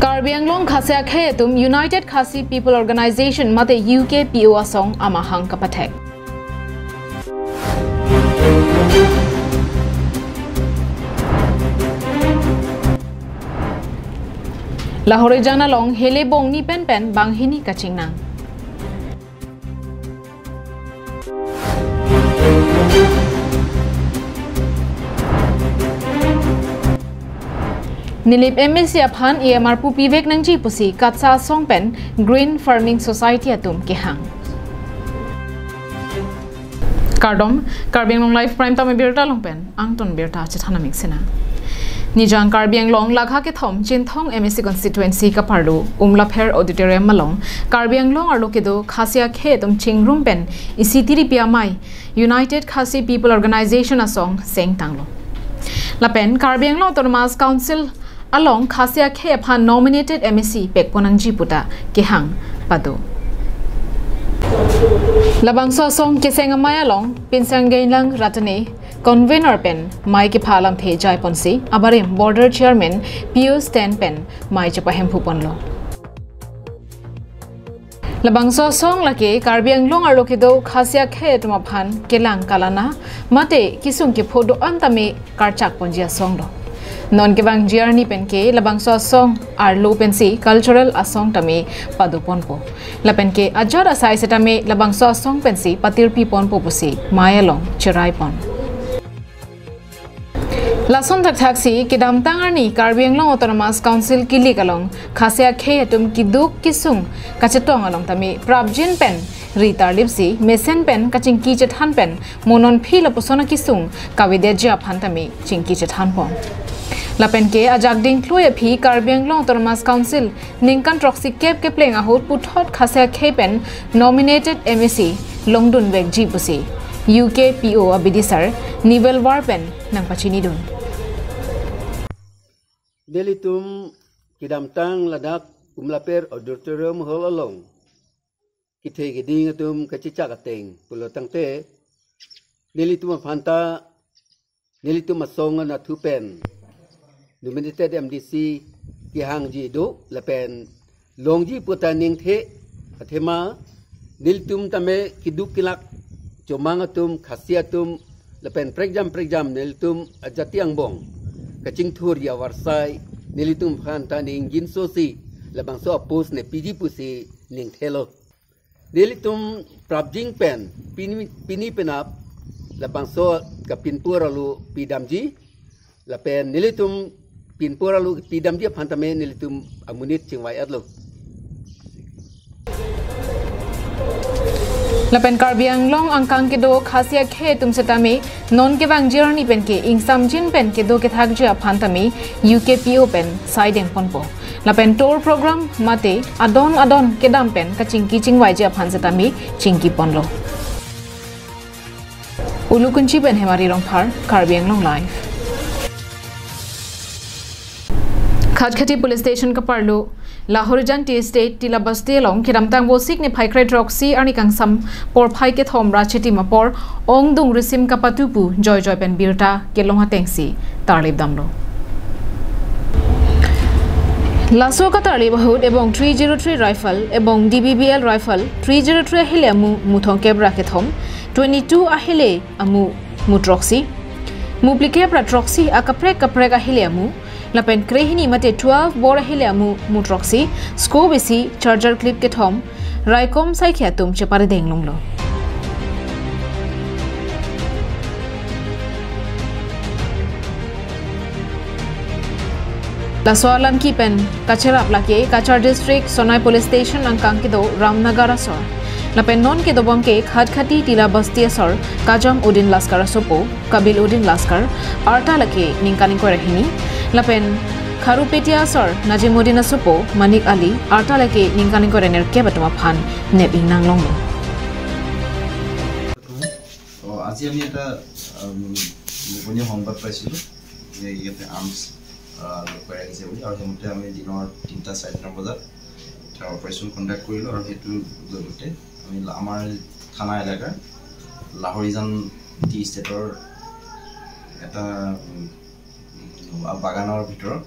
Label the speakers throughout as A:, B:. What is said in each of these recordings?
A: Karbi Anglong Khasi Akhe tum United Khasi People Organization mate UK PO asong amahang kapatek. Lahore jana long hele bong ni pen bang hini kaching nang. Nilip MSC aphan EMR pu pivek nangji pusi katsa song pen Green Farming Society atum kehang. Kardom Karbi Anglong Life Prime tame birta long pen angton birta chithana mixina. Nijang Karbi Anglong lagha ke thom Chinthong MSC constituency ka pardu Umlapher auditorium malong Karbi Anglong arlo kedo Khasi Akhe tum chingrum pen isitiri piamai United Khasi People Organization asong seng tanglo. Lapen Karbi Anglong Autonomous Council along Khasi Akhe aphan nominated MSC pekponangji puta kehang pado. Labangso song keseng amaya long pinsangay lang ratane convener pen mai ke phalam the jai ponsi abarim border chairman Pius Ten pen mai chapahem phuponlo. Labangso song lake Karbi Anglong arlo kedo Khasi Akhe tumaphan kelang kalana mate kisung ke phodo antame karchak ponjia song do. Non kebang journey pen ke labangso song arlo pensi cultural asong tame paduponpo. Lapen ke ajar asai setame labangso song pensi patirpi ponpo pusi mayalong chirai pon. Lason tak taksi kidam tangarni Karbi Anglong Autonomous Council kili kalong Khasi Akhe atum kiduk kisung kachetong along tame prabjin pen Rita lipsi mesen pen kachingki chethan pen monon phila pusona kisung kawide jia phantame chingki chethan pon. Lapen ke ajak ding klue phi Karbi Anglong Autonomous Council ningkan troxy kep ke playing ahut puthot Khasi Akhe pen nominated MSC longdun bek ji pusi UK PO abidisar nivel war pen nang pachini dun.
B: Delitum kidamtang ladak umlaper auditorium hall along kithe giding atum kachicha kateng pulotang te delitum phanta delitum asong na thupen nominated MDC kihang ji do lapen longji putaning the athema delitum tame kiduk kilak comangatum khasiatum lapen pregjam nelitum ajatiang bong kacing thur ya warsai nelitum phanta ning ginsosi labangso apus ne piji pusi ning thelo nelitum prabjing pen pini penap labangso kapinpuralu pidamji lapen nelitum pinpuralu pidamji phantame nelitum amunit chingwai atlo. Lapen Karbi Anglong angkang kedo Khasi Akhe tum setame non ke bang journey pen ke ingsam jin pen kedo ke thak ja phantame UK PO pen sideng ponpo. Lapen tour program mate adon kedam pen kachingki chingwai ja phan setame chingki ponlo. Ulukunchi pen hemari rongphar Karbi Anglong live. Khajkhati police station ka parlo Lahore Janti State Tila Basti along Kiramtang Bosik ni Paikre Droxy Arni Kangsam Por Paike Thom Rachiti Mapor Ong Dung Risim Kapatupu Joy Pen Birta Kelong Hatengsi Tarlib Damlo Laso ka Tarlib Hood ebong 303 rifle ebong DBBL rifle 303 ahile amu muthong kebra ke thom 22 ahile amu mutroxy muplike pra troxy akaprek ahile amu Lapen krehini mate 12 bor ahile amu mutroxy scope besi charger clip ke thom raikom sai khatum chepare denglonglo Laso alam ki pen Kachara plake Kachar district Sonai police station angkang ke do Ramnagar asor Lapen non ke dobom ke Khajkhati Tila Basti asor Kajam Udin Laskar sopo Kabil Udin Laskar arta lake ningkaning ko rahini Lapen Kharupetia asor Najimudin asopo Manik Ali arta lake ningkaning ko rener ke batuma phan nebing nanglonglo
C: আজি আমি এটা গোপনীয় সংবাদ পাইছিলো যে ইয়াতে আর্মস লুকাই আছে বুলি আৰু হেমতে আমি দিনৰ 3:30 বজাত অপাৰেশ্যন কন্ডাক্ট কৰিলো আৰু হেতু জৰিয়তে আমি আমাৰ থানা এলেকাৰ লাহোৰিজান টি ষ্টেটৰ এটা বাগানৰ ভিতৰত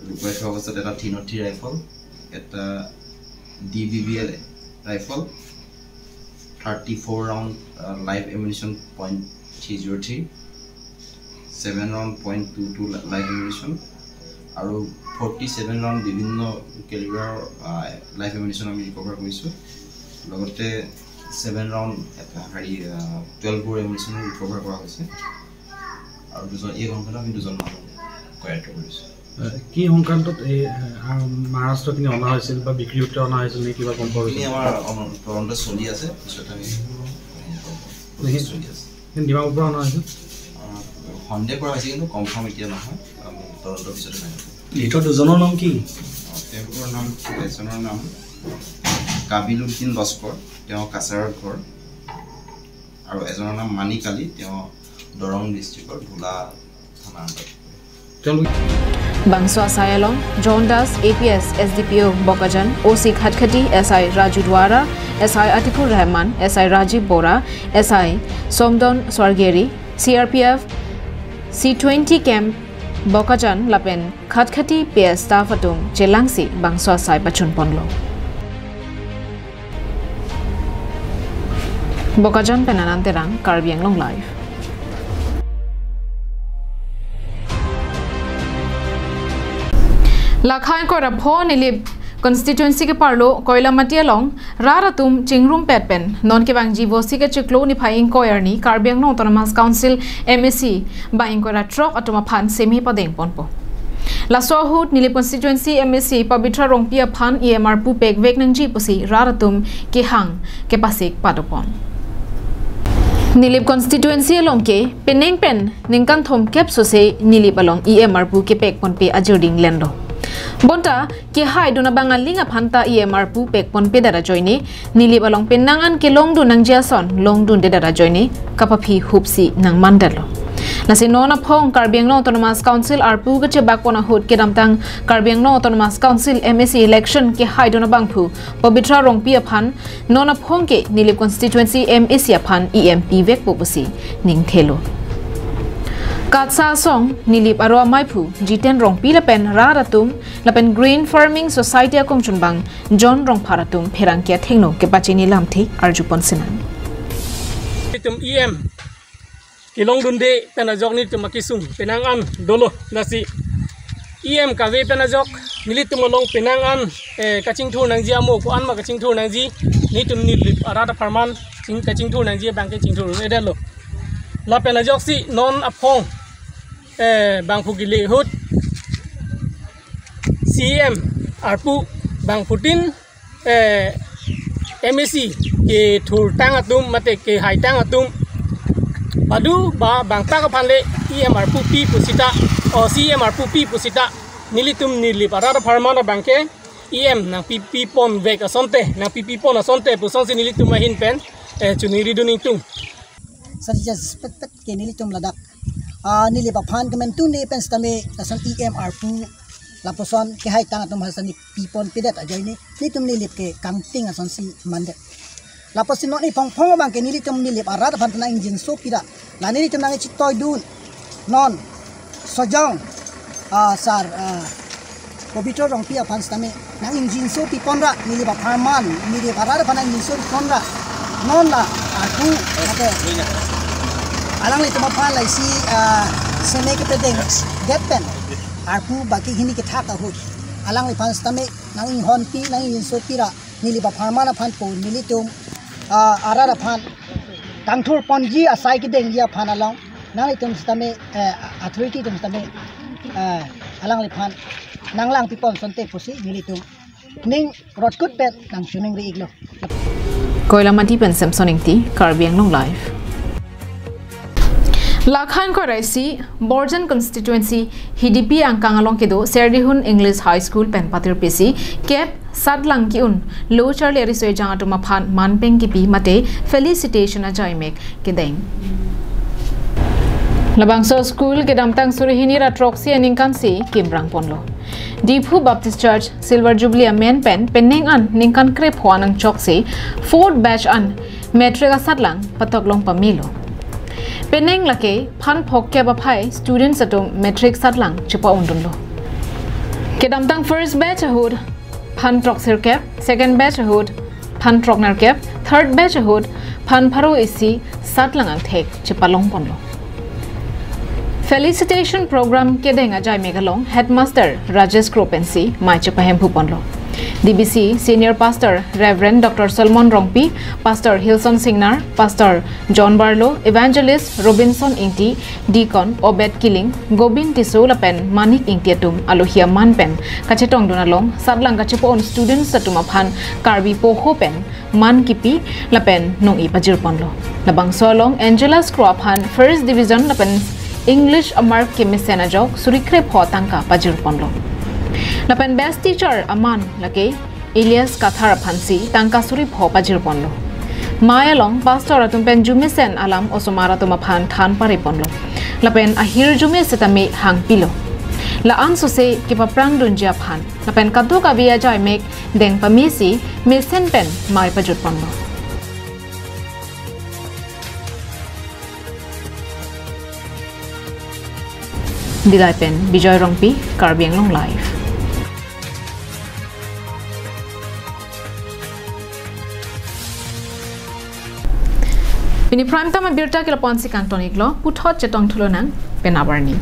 C: লুকুৱাই থোৱা অৱস্থাত এটা 303 ৰাইফল, এটা DBBL ৰাইফল, 34 ৰাউণ্ড লাইভ এমিনিশ্যন .303, 7 ৰাউণ্ড .22 লাইভ এমিনিশ্যন আৰু 47 ৰাউণ্ড বিভিন্ন কেলিবাৰৰ লাইভ এমিনিশ্যন আমি ৰিকভাৰ কৰিছোঁ। লগতে 7 ৰাউণ্ড এটা 12 ব'ৰ এমিনিশ্যন ৰিকভাৰ কৰা হৈছে আৰু এই সংখ্যাটো আমি 2জন মানুহ কৰায়ত্ব কৰিছোঁ।
D: কি সংক্ৰান্তত এই মহাৰাষ্ট্ৰখিনি অনা হৈছিল বা বিক্ৰী সূত্ৰে অনা হৈছিল নে কিবা গম পোৱা গৈছিল?
C: আমাৰ তদন্ত চলি আছে, পিছত আমি চলি আছে।
D: ডিমাপুৰৰ পৰা অনা হৈছিল
C: সন্দেহ কৰা হৈছে, কিন্তু কনফাৰ্ম এতিয়া নহয়, আমি তদন্তৰ পিছতে নাই।
D: লিটৰ 2জনৰ নাম কি?
C: তেওঁলোকৰ নাম এজনৰ নাম কাবিলুদ্দিন লস্কৰ, তেওঁ কাছাৰত ঘৰ, আৰু এজনৰ নাম মানিক আলী, তেওঁ দৰং ডিষ্ট্ৰিক্টৰ ধুলা থানা অন্তৰ্গত।
A: Bangswa Sayalong, John Das, APS, SDPO, Bokajan, OC Khatkhati, SI Raju Dwara, SI Atikul Rahman, SI Rajiv Bora, SI Somdon Swargeri, CRPF, C20 Camp, Bokajan, Lapen, Khatkhati, PS Staff Atum, Jelangsi, Bangswa Say Bachun Ponlo. Bokajan Penananterang, Karbiang Long Live. Lakhain ko rapho nilib constituency ke parlo koila matialong raratum chingrum petpen non ke bang jivosi ke chiklo ni phaing koyarni Karbiang no autonomous council MSC baing ko ra truck atoma phan semi padeng ponpo la sohut nilib constituency MSC pabitra rongpia phan EMR pu pek vek nangji pusi raratum ke hang ke pasik padopon Nilip constituency along ke peneng pen ningkan thom kep so se nilip along EMR pu ke pek pon pe ajurding lendo Bonta ke hai dona bangalinga phanta EMR pu pek pon pe dara joini nilip along penangan ke longdu nang jason longdu de dara joini kapaphi hupsi nang mandalo nasi nona phong Karbiang no autonomous council arpu gache bakpona hut ke damtang Karbiang no autonomous council MSC election ke hai dona bangphu pabitra rongpi aphan nona phong ke nilip constituency MSC aphan EMP vek popusi ning thelo Katsa song nilip aro maipu G10 rongpi lapen raratum lapen Green Farming Society akong chunbang John rong pharatum pherangkia thengno ke pachini lamthi arjupon sinan
E: Itum EM kilong dunde penajok ni tumakisung penangan dolo nasi EM kawe penajok nilit tumolong penangan kaching thu nangji amo ko anma kaching thu nangji ni tum nilip arada farman sing kaching thu nangji bangke ching thu edelo la penajok si non apong bang phugili hut CM arpu bang putin MSC ke thur tang atum mate ke hai tang atum Padu ba bangta ka phanle EMR pu pi pusita o CMR pu pi pusita nilitum nili parada farmana bangke EM nang pi pon vek asonte nang pi pon asonte puson si nilitum mahin pen chuniri duning tung
F: Sajja suspected ke nilitum ladak nili ba phan kemen tu ne pen stame ason EMR pu laposon ke hai tang atum hasani pi pon pidat ajoini nilitum nilip ke kangting ason si mande Lapos sinoni pong bang ke nilitum nilip arada phantana engine so pira la nilitum nang chitoy dun non sojong sar pabitra rong pia phans tame nang engine so pi ponra nilip farman nilip arada phana engine so ponra non la aku ate alang le tuma phan lai si sene ke pedeng depen aku baki hini ke thaka hut alang le phans tame nang hon pi nang engine so pira nilip farman phan po nilitum arada phan tangthur ponji asai ki deng ya phan along nang itum stame authority tum stame alang le phan nanglang pipon sonte pusi nilitum ning rotkut pet nang shuning ri iglo
A: koila mati pen samsoning ti Karbiang long live Lakhan ko raisi Borjan constituency HDP angkang along kedo Serdihun English High School pen patir pesi cap Sadlang ki un lo charle ri soi jang atuma phan manpeng ki pi mate felicitation a jaimek ke deng Labangso school ke damtang surihini ra troxi aningkan si kimrang ponlo Deephu Baptist Church Silver Jubilee men pen penning an ningkan krep hwanang choksi fourth batch an metric a sadlang patoklong pamilo peneng lake phan phok ke ba phai students atom matric satlang chupa undun lo kedam tang first batch hood phan trok sir cap second batch hood phan trok nar cap third batch hood phan pharo isi satlang ang thek chupa long pon lo felicitation program kedenga jai megalong headmaster Rajesh Kropensi mai chupa hem phupon lo DBC Senior Pastor Reverend Dr. Salman Rongpi, Pastor Hilson Singnar, Pastor John Barlow, Evangelist Robinson Inti, Deacon Obed Killing, Gobin Tiso Lapen, Manik Intiatum, Alohia Manpen, Kachetong Donalong, Sadlang Kachepon students Satumaphan, Karbi Poho Pen, Man Kipi, Lapen, Nong Ipajir Ponlo. Labang Solong, Angela Scrophan, First Division Lapen, English Amark Kimisena Jok, Surikrep Hotangka Pajir Ponlo. Lapen best teacher aman lake Elias Kathara Phansi tangka suri pho pajir ponlo Maya long pastor atum pen jumisen alam osomara tuma phan than pare ponlo lapen ahir jume setami hang pilo la anso se ki paprang dunja phan lapen kadu ka bia jai mek deng pamisi mesen pen mai pajur ponlo Dilai pen Bijoy Rongpi Karbiang Long Live Ini prime time birta kila ponsi kantonik lo puthot chetong thulo nang penabarni